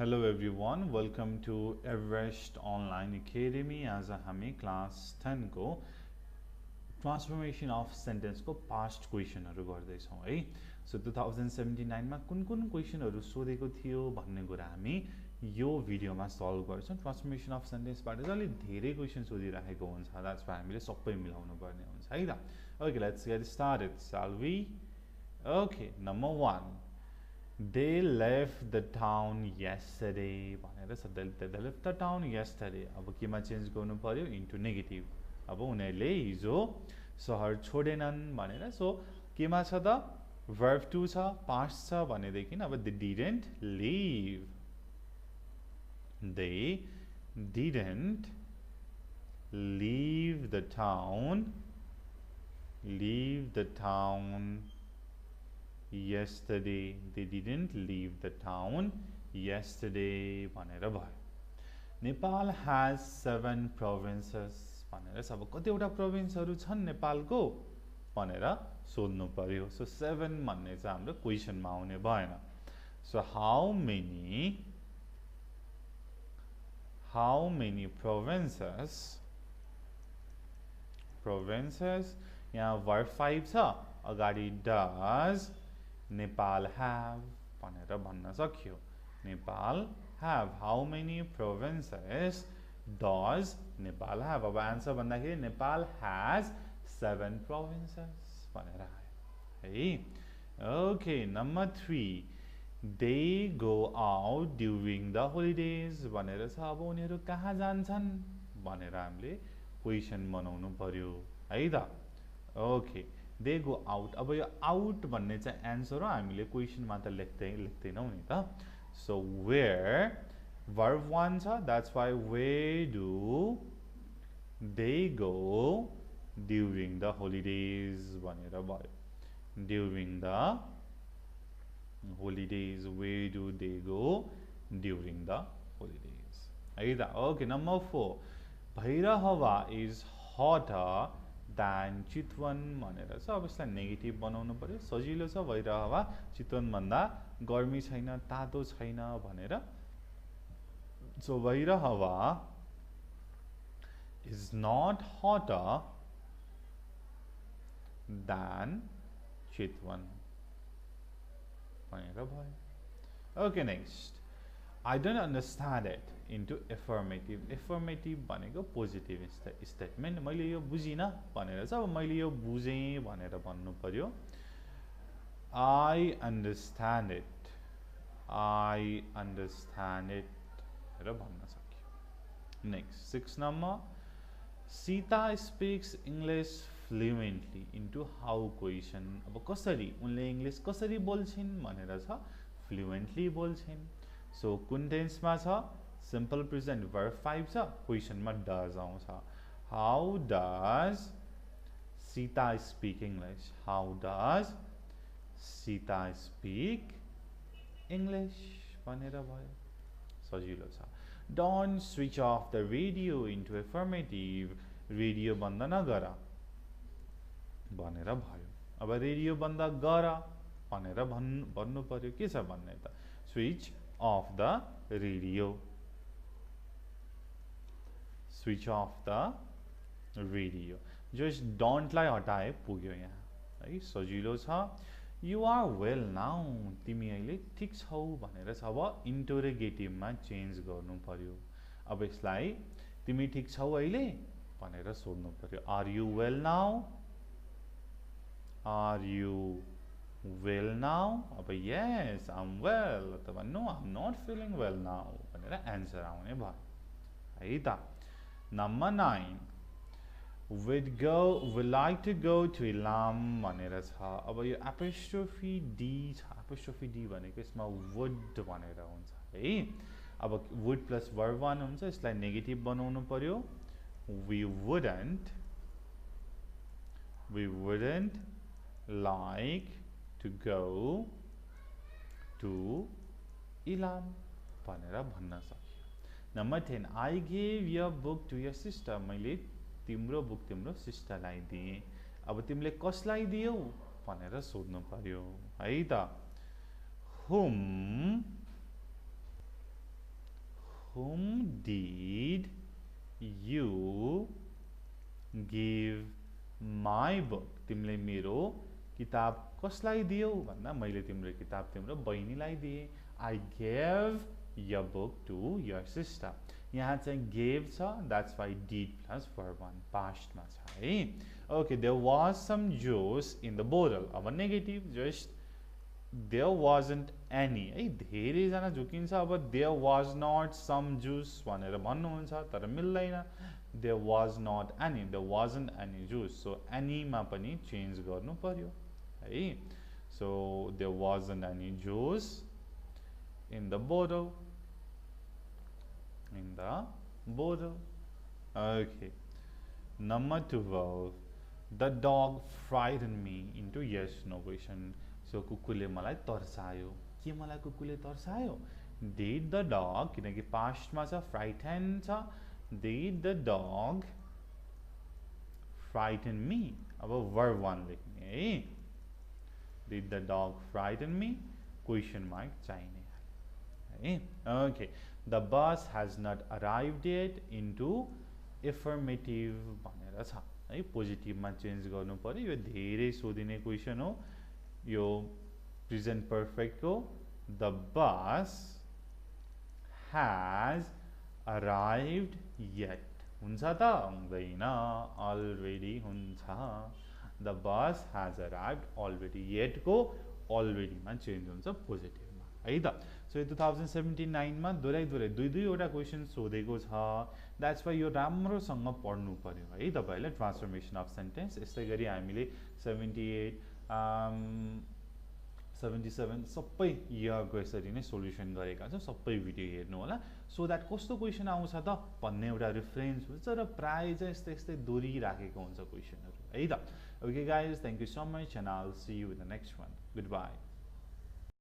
Hello everyone, welcome to Everest Online Academy. As हामी class 10 को transformation of sentence को past question हरु गर्दै छौं है. So 2079 मा कुन question हरु सोधेको थियो भन्ने कुरा हामी यो भिडियोमा सल्भ गर्छौं. Transformation of sentence बाट चाहिँ अलि धेरै क्वेशन सोधिराखेको हुन्छ. That's why हामीले सबै मिलाउनु पर्ने हुन्छ है त. Okay, let's get started. Shall we? Okay, number 1. They left the town yesterday. They left the town yesterday. अब केमा चेन्ज गर्नु पर्यो into negative. अब उनीहरुले हिजो शहर छोडेनन् भनेर. सो केमा छ त verb 2 छ, past छ भनेदेखि अब they didn't leave. They didn't leave the town. Leave the town yesterday. They didn't leave the town yesterday भनेर भयो. Nepal has 7 provinces भनेर. अब कतिवटा प्रोभिन्सहरु छन् नेपालको भनेर सोध्नु पर्यो. So 7 भन्ने चाहिँ हाम्रो क्वेशनमा आउने भएन. So how many provinces यहाँ verb 5 छ, अगाडि does Nepal have भनेर भन्न सक्यो. Nepal have. How many provinces does Nepal have? अब आन्सर भन्दाखेरि Nepal has 7 provinces भनेर आयो है. Okay, number 3. They go out during the holidays भनेर छ. अब उनीहरु कहाँ जान्छन् भनेर हामीले क्वेशन बनाउनु पर्यो है त. Okay, they go out. अब यो out भन्ने चाहिँ आन्सर हो, हामीले क्वेशनमा त लेख्दैनौ नि त. So where verb 1 छ, that's why where do they go during the holidays भनेर भयो. During the holidays, where do they go during the holidays है त. Okay, number 4. Bhairahava is hotter than Chitwan भनेर छ. अब यसलाई नेगेटिभ बनाउनु पर्यो. सजिलो छ. भइरहवा चितवन भन्दा गर्मी छैन, तातो छैन भनेर. So भइरहवा is not hotter than Chitwan भनेर भयो. Okay, next. I don't understand it into affirmative. Affirmative भनेको positive statement. मैले यो बुझिन भनेर छ. अब मैले यो बुझे भनेर भन्नु पर्यो. I understand it. I understand it भनेर भन्न सक्यो. Next, 6 number. Sita speaks English fluently into how question. अब कसरी उनले इंग्लिश कसरी बोल्छिन् भनेर छ. Fluently बोल्छिन्. So कुन टेन्समा छ? Simple present verb 5 छ. क्वेशनमा does आउँछ. How does Sita speak English? How does Sita speak English भनेर भयो. सजिलो छ. Don't switch off the radio into affirmative. Radio बन्द नगर भनेर भयो. अब रेडियो बन्द गर भनेर भन्नु पर्यो. के छ भन्ने त? Switch off the radio. Switch off the radio. Just don't लाई हटाए पुग्यो यहाँ है. सजिलो छ. You are well now. तिमी अहिले ठीक छौ भनेर छ. अब इन्टरोगेटिभमा चेन्ज गर्नु पर्यो. अब यसलाई तिमी ठीक छौ अहिले भनेर सोध्नु पर्यो. Are you well now? Are you well now? अब yes, I'm well. अथवा no, I'm not feeling well now भनेर आन्सर आउने भयो है त. Number 9. We'd like to go to Ilam भनेर छ. अब यो apostrophe D छ. apostrophe D भनेको यसमा would भनेर हुन्छ है. अब would plus verb 1 हुन्छ. यसलाई नेगेटिभ बनाउनु पर्यो. We wouldn't like to go to Ilam भनेर भन्न सक्यो. Number 10. I gave your book to your sister. मैले तिम्रो बुक तिम्रो सिस्टरलाई दिए. अब तिमीले कसलाई दियौ भनेर सोध्नु पर्यो है त. Whom whom did you give my book? तिमीले मेरो किताब कसलाई दियौ भन्दा मैले तिम्रो किताब तिम्रो बहिनीलाई दिए. I gave your book to your sister. यहाँ चाहिँ gave छ, that's why did plus verb 1 past मा छ है. Okay, there was some juice in the bottle. अब negative, just there wasn't any है. धेरै जना झुकिन्छ अब there was not some juice भनेर भन्नुहुन्छ तर मिल्दैन. There was not any, there wasn't any juice. So any मा पनि चेन्ज गर्नु पर्यो है. So there wasn't any juice in the bottle. In the bottle. Okay. Number 12. The dog frightened me into yes no question. So कुकुरले मलाई तर्सायो. के मलाई कुकुरले तर्सायो? Did the dog, किनकि past मा छ, frighten छ. Did the dog frighten me? अब verb 1 लेख्ने है. Did the dog frighten me? Question mark चाहिने है. Okay. The bus has not arrived yet into affirmative भनेर छ है. पोजिटिभमा चेन्ज गर्नु पर्यो. यो धेरै सोधिने क्वेसन हो. यो प्रेजेन्ट पर्फेक्टको the bus has arrived yet हुन्छ त? हुँदैन. already हुन्छ. The bus has arrived already. yet को already मा चेन्ज हुन्छ पोजिटिभमा है त. सो यो 2079 मा दुई दुईवटा क्वेसन सोधेको छ. द्याट्स वाइ यो राम्रोसँग पढ्नु पर्यो है तपाईहरुले. ट्रान्सफर्मेसन अफ सेन्टेन्स यस्तै गरी हामीले 78 77 सबै इयरको यसरी नै सोल्युसन गरेका छौं. सबै भिडियो हेर्नु होला सो द्याट कस्तो क्वेसन आउँछ त भन्ने एउटा रेफरेन्स हुन्छ र प्राय चाहिँ यस्तै दोहोरी राखेको हुन्छ क्वेसनहरु है त. Okay guys, thank you so much and I will see you in the next one. Good bye.